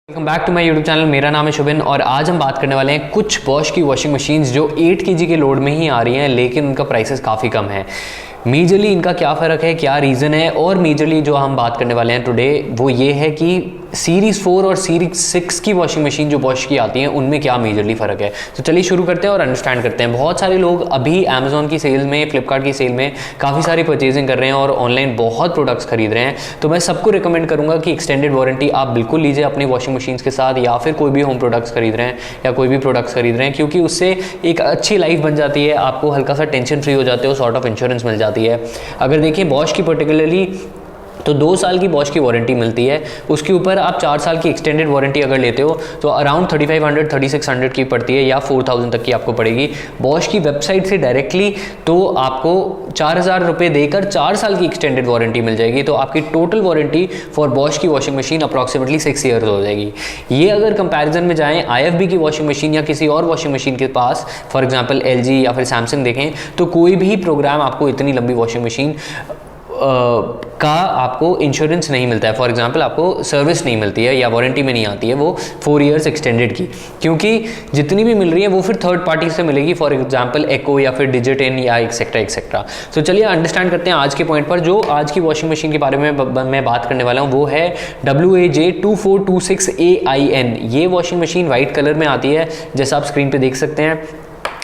Welcome back to my YouTube channel. मेरा नाम है शुभिन और आज हम बात करने वाले हैं कुछ बॉश की वॉशिंग मशीन्स जो 8 kg के लोड में ही आ रही हैं, लेकिन उनका प्राइसेस काफ़ी कम है। मेजरली इनका क्या फ़र्क है, क्या रीज़न है, और मेजरली जो हम बात करने वाले हैं टुडे वो ये है कि सीरीज़ 4 और सीरीज़ 6 की वॉशिंग मशीन जो बॉश की आती हैं उनमें क्या मेजरली फ़र्क है। तो चलिए शुरू करते हैं और अंडरस्टैंड करते हैं। बहुत सारे लोग अभी अमेज़ॉन की सेल में, फ्लिपकार्ट की सेल में काफ़ी सारी परचेजिंग कर रहे हैं और ऑनलाइन बहुत प्रोडक्ट्स खरीद रहे हैं। तो मैं सबको रिकमेंड करूँगा कि एक्सटेंडेड वारंटी आप बिल्कुल लीजिए अपनी वॉशिंग मशीन के साथ, या फिर कोई भी होम प्रोडक्ट्स खरीद रहे हैं या कोई भी प्रोडक्ट्स खरीद रहे हैं, क्योंकि उससे एक अच्छी लाइफ बन जाती है, आपको हल्का सा टेंशन फ्री हो जाते हो, सॉर्ट ऑफ इंश्योरेंस मिल जाती है। अगर देखिए बॉश की पर्टिकुलरली तो 2 साल की बॉश की वारंटी मिलती है, उसके ऊपर आप 4 साल की एक्सटेंडेड वारंटी अगर लेते हो तो अराउंड 3500 3600 की पड़ती है या 4000 तक की आपको पड़ेगी। बॉश की वेबसाइट से डायरेक्टली तो आपको 4000 रुपये देकर 4 साल की एक्सटेंडेड वारंटी मिल जाएगी। तो आपकी टोटल वारंटी फॉर बॉश की वॉशिंग मशीन अप्रॉक्सीमेटली 6 ईयर्स हो जाएगी। ये अगर कंपैरिजन में जाएं IFB की वॉशिंग मशीन या किसी और वॉशिंग मशीन के पास, फॉर एग्जाम्पल LG या फिर सैमसंग देखें, तो कोई भी प्रोग्राम आपको इतनी लंबी वॉशिंग मशीन का आपको इंश्योरेंस नहीं मिलता है। फॉर एग्जांपल आपको सर्विस नहीं मिलती है या वारंटी में नहीं आती है वो 4 इयर्स एक्सटेंडेड की, क्योंकि जितनी भी मिल रही है वो फिर थर्ड पार्टी से मिलेगी, फॉर एग्जांपल एको या फिर डिजिटेन या एक्सेट्रा एक्सेट्रा। तो चलिए अंडरस्टैंड करते हैं आज के पॉइंट पर। जो आज की वॉशिंग मशीन के बारे में मैं बात करने वाला हूँ वो है WAJ2426AIN। ये वॉशिंग मशीन वाइट कलर में आती है जैसा आप स्क्रीन पर देख सकते हैं,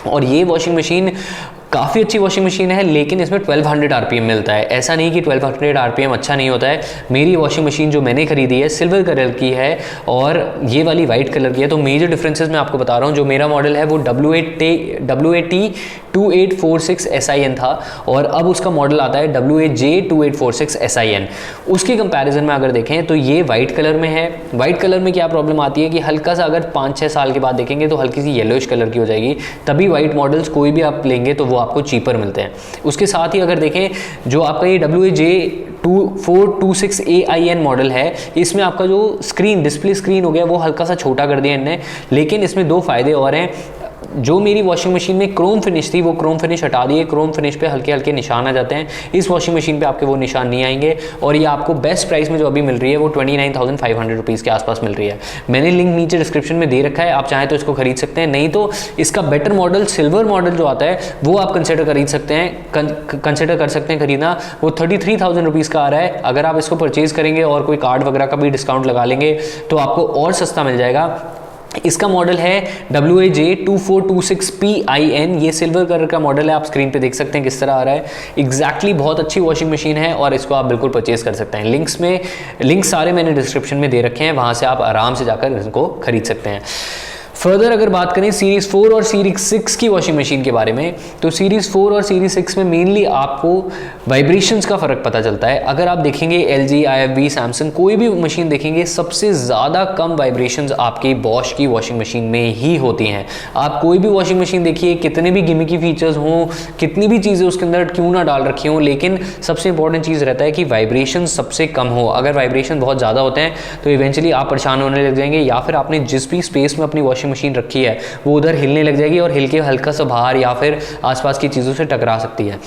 और ये वॉशिंग मशीन काफ़ी अच्छी वॉशिंग मशीन है, लेकिन इसमें 1200 RPM मिलता है। ऐसा नहीं कि 1200 RPM अच्छा नहीं होता है। मेरी वॉशिंग मशीन जो मैंने खरीदी है सिल्वर कलर की है और ये वाली वाइट कलर की है। तो मेजर डिफरेंसेस मैं आपको बता रहा हूँ। जो मेरा मॉडल है वो WAT2846 SIN था और अब उसका मॉडल आता है WAJ2846 SIN। उसके कंपैरिजन में अगर देखें तो ये वाइट कलर में है। वाइट कलर में क्या प्रॉब्लम आती है कि हल्का सा अगर 5-6 साल के बाद देखेंगे तो हल्की सी येलोइश कलर की हो जाएगी। तभी वाइट मॉडल्स कोई भी आप लेंगे तो वो आपको चीपर मिलते हैं। उसके साथ ही अगर देखें जो आपका ये WAJ2426AIN मॉडल है, इसमें आपका जो स्क्रीन डिस्प्ले स्क्रीन हो गया वो हल्का सा छोटा कर दिया इनने, लेकिन इसमें 2 फायदे और हैं। जो मेरी वॉशिंग मशीन में क्रोम फिनिश थी वो क्रोम फिनिश हटा दिए, क्रोम फिनिश पे हल्के हल्के निशान आ जाते हैं। इस वॉशिंग मशीन पे आपके वो निशान नहीं आएंगे और ये आपको बेस्ट प्राइस में जो अभी मिल रही है वो 29,500 रुपीज़ के आसपास मिल रही है। मैंने लिंक नीचे डिस्क्रिप्शन में दे रखा है, आप चाहें तो इसको खरीद सकते हैं। नहीं तो इसका बेटर मॉडल सिल्वर मॉडल जो आता है वो आप कंसिडर कर सकते हैं खरीदना। वो 33,000 रुपीज़ का आ रहा है। अगर आप इसको परचेज करेंगे और कोई कार्ड वगैरह का भी डिस्काउंट लगा लेंगे तो आपको और सस्ता मिल जाएगा। इसका मॉडल है WAJ2426PIN। ये सिल्वर कलर का मॉडल है, आप स्क्रीन पे देख सकते हैं किस तरह आ रहा है। एग्जैक्टली बहुत अच्छी वॉशिंग मशीन है और इसको आप बिल्कुल परचेज कर सकते हैं। लिंक सारे मैंने डिस्क्रिप्शन में दे रखे हैं, वहां से आप आराम से जाकर इसको खरीद सकते हैं। फर्दर अगर बात करें सीरीज़ 4 और सीरीज़ 6 की वॉशिंग मशीन के बारे में, तो सीरीज़ 4 और सीरीज़ 6 में मेनली आपको वाइब्रेशंस का फ़र्क पता चलता है। अगर आप देखेंगे LG, IFB, सैमसंग कोई भी मशीन देखेंगे, सबसे ज़्यादा कम वाइब्रेशंस आपकी बॉश की वॉशिंग मशीन में ही होती हैं। आप कोई भी वॉशिंग मशीन देखिए, कितने भी गिमिकी फीचर्स हों, कितनी भी चीज़ें उसके अंदर क्यों ना डाल रखी हों, लेकिन सबसे इंपॉर्टेंट चीज़ रहता है कि वाइब्रेशन सबसे कम हो। अगर वाइब्रेशन बहुत ज़्यादा होते हैं तो इवेंचुअली आप परेशान होने लग जाएंगे, या फिर आपने जिस भी स्पेस में अपनी वॉशिंग मशीन रखी है वो उधर हिलने लग जाएगी और हिल के हल्का सा बाहर या फिर आसपास की चीज़ों से टकरा सकती है।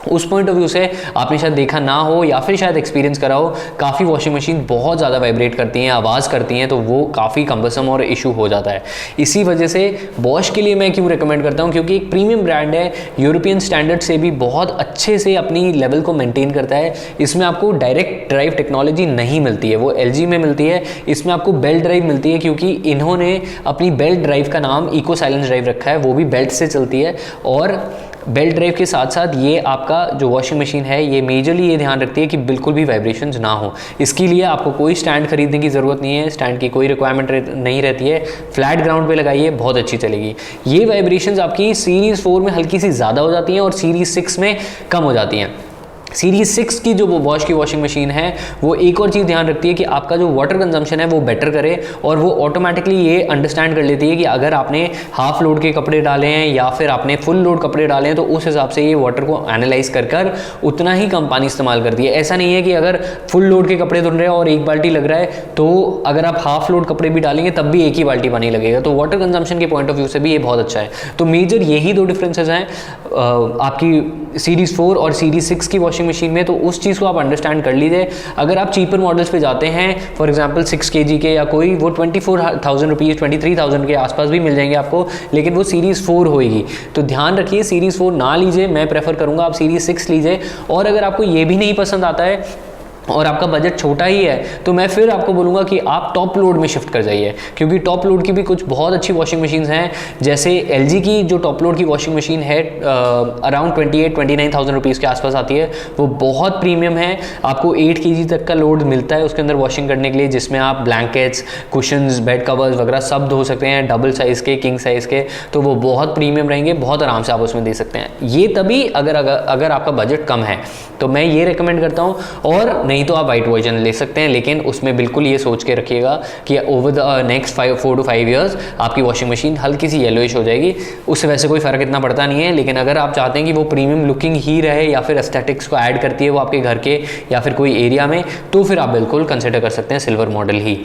उस पॉइंट ऑफ व्यू से आपने शायद देखा ना हो या फिर शायद एक्सपीरियंस करा हो, काफ़ी वॉशिंग मशीन बहुत ज़्यादा वाइब्रेट करती हैं, आवाज़ करती हैं, तो वो काफ़ी कम्बसम और इशू हो जाता है। इसी वजह से बॉश के लिए मैं क्यों रिकमेंड करता हूँ, क्योंकि एक प्रीमियम ब्रांड है, यूरोपियन स्टैंडर्ड से भी बहुत अच्छे से अपनी लेवल को मेंटेन करता है। इसमें आपको डायरेक्ट ड्राइव टेक्नोलॉजी नहीं मिलती है, वो LG में मिलती है। इसमें आपको बेल्ट ड्राइव मिलती है, क्योंकि इन्होंने अपनी बेल्ट ड्राइव का नाम इको साइलेंस ड्राइव रखा है, वो भी बेल्ट से चलती है। और बेल्ट ड्राइव के साथ साथ ये आपका जो वॉशिंग मशीन है ये मेजरली ये ध्यान रखती है कि बिल्कुल भी वाइब्रेशंस ना हो। इसके लिए आपको कोई स्टैंड खरीदने की ज़रूरत नहीं है, स्टैंड की कोई रिक्वायरमेंट नहीं रहती है। फ्लैट ग्राउंड पे लगाइए, बहुत अच्छी चलेगी। ये वाइब्रेशंस आपकी सीरीज़ 4 में हल्की सी ज़्यादा हो जाती हैं और सीरीज़ 6 में कम हो जाती हैं। सीरीज 6 की जो बॉश की वॉशिंग मशीन है वो एक और चीज़ ध्यान रखती है कि आपका जो वाटर कंजम्पशन है वो बेटर करे, और वो ऑटोमेटिकली ये अंडरस्टैंड कर लेती है कि अगर आपने हाफ लोड के कपड़े डाले हैं या फिर आपने फुल लोड कपड़े डाले हैं तो उस हिसाब से ये वाटर को एनालाइज कर उतना ही कम पानी इस्तेमाल करती है। ऐसा नहीं है कि अगर फुल लोड के कपड़े धुल रहे हैं और 1 बाल्टी लग रहा है तो अगर आप हाफ लोड कपड़े भी डालेंगे तब भी 1 ही बाल्टी पानी लगेगा। तो वाटर कंजम्पशन के पॉइंट ऑफ व्यू से भी ये बहुत अच्छा है। तो मेजर यही 2 डिफरेंसेस हैं आपकी सीरीज 4 और सीरीज 6 की वॉशिंग वॉशिंग मशीन में, तो उस चीज़ को आप अंडरस्टैंड कर लीजिए। अगर आप चीपर मॉडल्स पे जाते हैं, फॉर एग्जांपल 6 kg के या कोई, वो 24,000 रुपीज़ 23,000 के आसपास भी मिल जाएंगे आपको, लेकिन वो सीरीज़ 4 होएगी। तो ध्यान रखिए सीरीज़ 4 ना लीजिए, मैं प्रेफर करूँगा आप सीरीज़ 6 लीजिए। और अगर आपको ये भी नहीं पसंद आता है और आपका बजट छोटा ही है, तो मैं फिर आपको बोलूँगा कि आप टॉप लोड में शिफ्ट कर जाइए, क्योंकि टॉप लोड की भी कुछ बहुत अच्छी वॉशिंग मशीन्स हैं। जैसे LG की जो टॉप लोड की वॉशिंग मशीन है अराउंड 28-29,000 रुपीज़ के आसपास आती है, वो बहुत प्रीमियम है। आपको 8 kg तक का लोड मिलता है उसके अंदर वॉशिंग करने के लिए, जिसमें आप ब्लैंकेट्स, कुशन्स, बेड कवर्स वगैरह सब धो सकते हैं, डबल साइज़ के, किंग साइज़ के। तो वो बहुत प्रीमियम रहेंगे, बहुत आराम से आप उसमें दे सकते हैं। ये तभी अगर आपका बजट कम है, तो मैं ये रिकमेंड करता हूँ। और नहीं तो आप वाइट वर्जन ले सकते हैं, लेकिन उसमें बिल्कुल ये सोच के रखिएगा कि over the next 4 to 5 years आपकी वॉशिंग मशीन हल्की सी येलोइश हो जाएगी। उससे वैसे कोई फ़र्क इतना पड़ता नहीं है, लेकिन अगर आप चाहते हैं कि वो प्रीमियम लुकिंग ही रहे या फिर एस्थेटिक्स को ऐड करती है वो आपके घर के या फिर कोई एरिया में, तो फिर आप बिल्कुल कंसिडर कर सकते हैं सिल्वर मॉडल ही।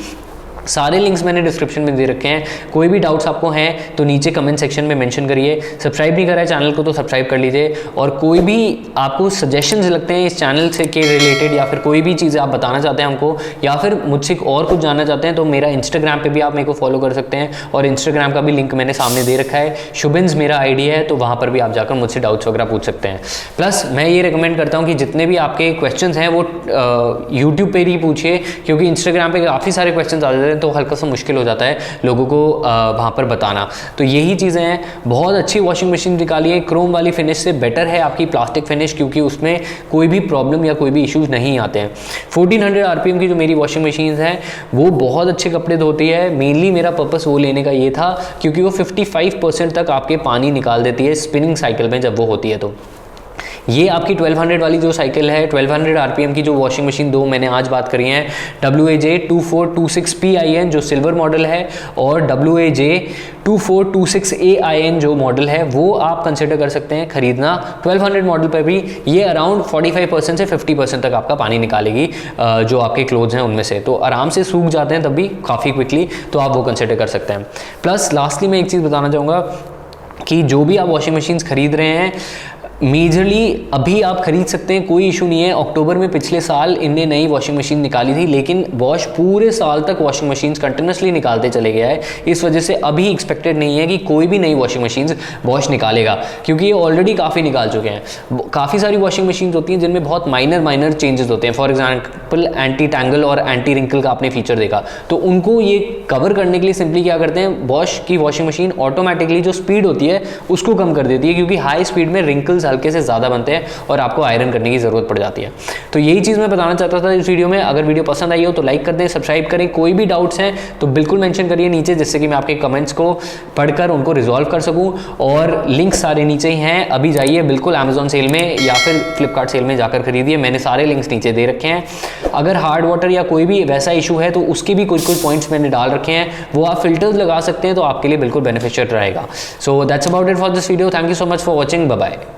सारे लिंक्स मैंने डिस्क्रिप्शन में दे रखे हैं। कोई भी डाउट्स आपको हैं तो नीचे कमेंट सेक्शन में मेंशन करिए। सब्सक्राइब नहीं करा है चैनल को तो सब्सक्राइब कर लीजिए। और कोई भी आपको सजेशंस लगते हैं इस चैनल से के रिलेटेड, या फिर कोई भी चीज़ें आप बताना चाहते हैं हमको, या फिर मुझसे और कुछ जानना चाहते हैं, तो मेरा इंस्टाग्राम पे भी आप मेरे को फॉलो कर सकते हैं। और इंस्टाग्राम का भी लिंक मैंने सामने दे रखा है, शुभिंस मेरा आईडी है, तो वहाँ पर भी आप जाकर मुझसे डाउट्स वगैरह पूछ सकते हैं। प्लस मैं ये रिकमेंड करता हूँ कि जितने भी आपके क्वेश्चंस हैं वो यूट्यूब पर ही पूछिए, क्योंकि इंस्टाग्राम पर काफ़ी सारे क्वेश्चन आ जाते हैं तो हल्का सा मुश्किल हो जाता है लोगों को वहाँ पर बताना। तो यही चीज़ें हैं। बहुत अच्छी वॉशिंग मशीन निकाली है, क्रोम वाली फिनिश से बेटर है आपकी प्लास्टिक फिनिश, क्योंकि उसमें कोई भी प्रॉब्लम या कोई भी इश्यूज नहीं आते हैं। 1400 RPM की जो मेरी वॉशिंग मशीन है वो बहुत अच्छे कपड़े धोती है। मेनली मेरा पर्पस वो लेने का ये था क्योंकि वो 55% तक आपके पानी निकाल देती है स्पिनिंग साइकिल में जब वो होती है। तो ये आपकी 1200 वाली जो साइकिल है, 1200 RPM की जो वॉशिंग मशीन दो मैंने आज बात करी है, WAJ2426PIN जो सिल्वर मॉडल है, और WAJ2426AIN जो मॉडल है, वो आप कंसिडर कर सकते हैं खरीदना। 1200 मॉडल पर भी ये अराउंड 45% से 50% तक आपका पानी निकालेगी जो आपके क्लोथ्स हैं उनमें से, तो आराम से सूख जाते हैं तब भी काफ़ी क्विकली, तो आप वो कंसिडर कर सकते हैं। प्लस लास्टली मैं एक चीज़ बताना चाहूँगा कि जो भी आप वॉशिंग मशीन्स खरीद रहे हैं, मेजरली अभी आप खरीद सकते हैं, कोई इशू नहीं है। अक्टूबर में पिछले साल इनने नई वॉशिंग मशीन निकाली थी, लेकिन बॉश पूरे साल तक वॉशिंग मशीन्स कंटिन्यूसली निकालते चले गया है। इस वजह से अभी एक्सपेक्टेड नहीं है कि कोई भी नई वॉशिंग मशीन्स बॉश निकालेगा, क्योंकि ये ऑलरेडी काफ़ी निकाल चुके हैं। काफ़ी सारी वॉशिंग मशीन्स होती हैं जिनमें बहुत माइनर चेंजेस होते हैं। फॉर एग्जाम्पल एंटी टैंगल और एंटी रिंकल का आपने फीचर देखा, तो उनको ये कवर करने के लिए सिंपली क्या करते हैं, बॉश की वॉशिंग मशीन ऑटोमेटिकली जो स्पीड होती है उसको कम कर देती है, क्योंकि हाई स्पीड में रिंकल्स हल्के से ज़्यादा बनते हैं और आपको आयरन करने की ज़रूरत पड़ जाती है। तो यही चीज़ मैं बताना चाहता था इस वीडियो में। अगर वीडियो पसंद आई हो तो लाइक कर दें, सब्सक्राइब करें। कोई भी डाउट्स हैं तो बिल्कुल मेंशन करिए नीचे, जिससे कि मैं आपके कमेंट्स को पढ़कर उनको रिजॉल्व कर सकूं। और लिंक सारे नीचे ही हैं, अभी जाइए बिल्कुल अमेजॉन सेल में या फिर फ्लिपकार्ट सेल में जाकर खरीदिए। मैंने सारे लिंक्स नीचे दे रखे हैं। अगर हार्ड वाटर या कोई भी वैसा इशू है तो उसके भी कुछ पॉइंट्स मैंने डाल रखे हैं, वो आप फिल्टर्स लगा सकते हैं, तो आपके लिए बिल्कुल बेनिफिशियल रहेगा। So that's about it for this video. Thank you so much for watching. Bye bye.